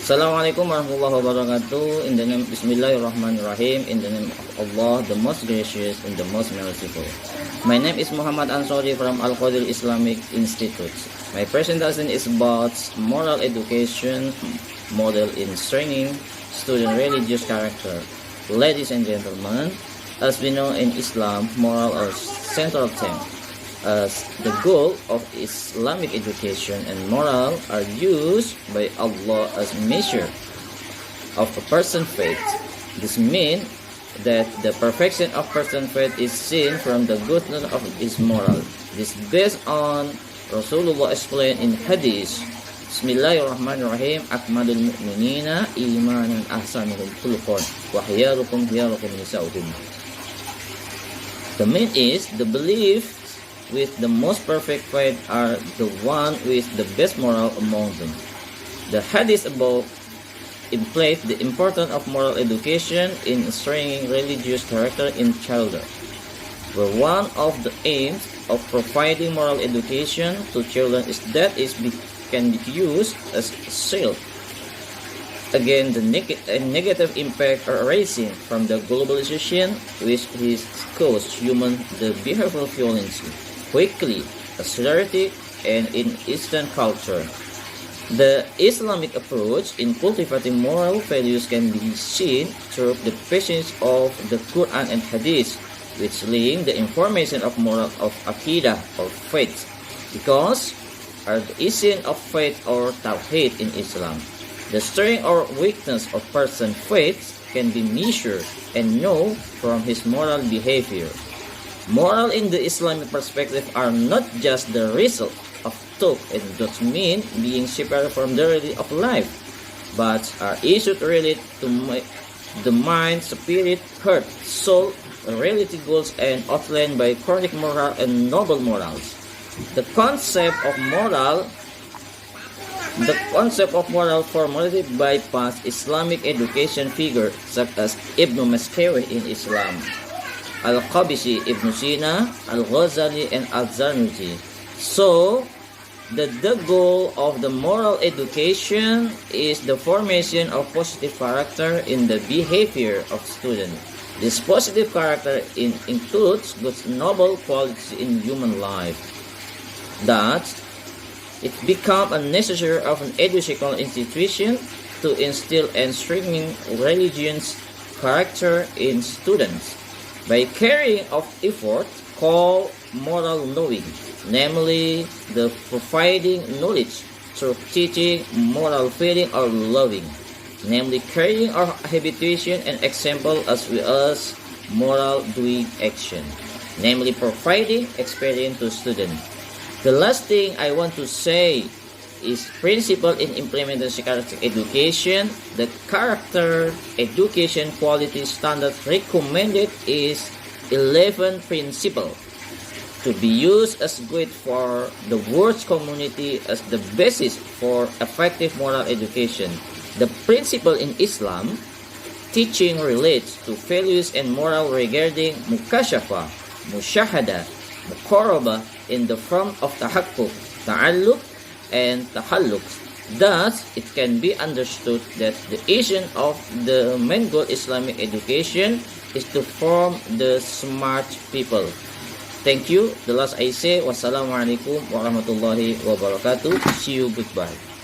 Assalamualaikum warahmatullahi wabarakatuh. In the name Bismillahirrahmanirrahim. In the name of Allah, the most gracious and the most merciful. My name is Muhamad Ansori from Al-Qadir Islamic Institute. My presentation is about moral education model in training student religious character. Ladies and gentlemen, as we know in Islam, moral are central theme. As the goal of Islamic education and moral are used by Allah as measure of a person's faith. This means that the perfection of person's faith is seen from the goodness of his moral. This based on Rasulullah explained in Hadith. Bismillahirrahmanirrahim. Akmalul mu'minina imanan ahsanuhum khuluqan wa khiyarukum nisa'uhum. The main is the belief with the most perfect faith are the one with the best moral among them. The hadith above implies the importance of moral education in strengthening religious character in children, where one of the aims of providing moral education to children is that can be used as a shield against the negative impact arising from the globalization, which has caused human the behavioral violence quickly, austerity, and in Eastern culture. The Islamic approach in cultivating moral values can be seen through the passage of the Quran and Hadith, which link the information of moral of Aqidah or faith, because are the essence of faith or Tawhid in Islam. The strength or weakness of person's faith can be measured and known from his moral behavior. Moral in the Islamic perspective are not just the result of thought and judgment being separate from the reality of life, but are issues related to the mind, spirit, heart, soul, reality goals, and outlined by chronic moral and noble morals. The concept of moral formulated by past Islamic education figures such as Ibn Mascawi in Islam, Al-Qabisi, Ibn Sina, Al-Ghazali, and Al-Zarnuji. So, the goal of the moral education is the formation of positive character in the behavior of students. This positive character includes good noble qualities in human life, that it becomes a necessary of an educational institution to instill and strengthen religion's character in students by carrying of effort called moral knowing, namely the providing knowledge through teaching, moral feeling or loving, namely carrying our habitation and example as well as moral doing action, namely providing experience to students. The last thing I want to say is principle in implementing character education. The character education quality standard recommended is 11 principles to be used as guide for the world's community as the basis for effective moral education. The principle in Islam teaching relates to values and moral regarding mukashafa, mushahada, muqaraba in the form of tahakkuk, ta'alluq, and tahalluk. Thus, it can be understood that the essence of the main goal Islamic education is to form the smart people. Thank you. The last I say, wassalamualaikum warahmatullahi wabarakatuh. See you. Goodbye.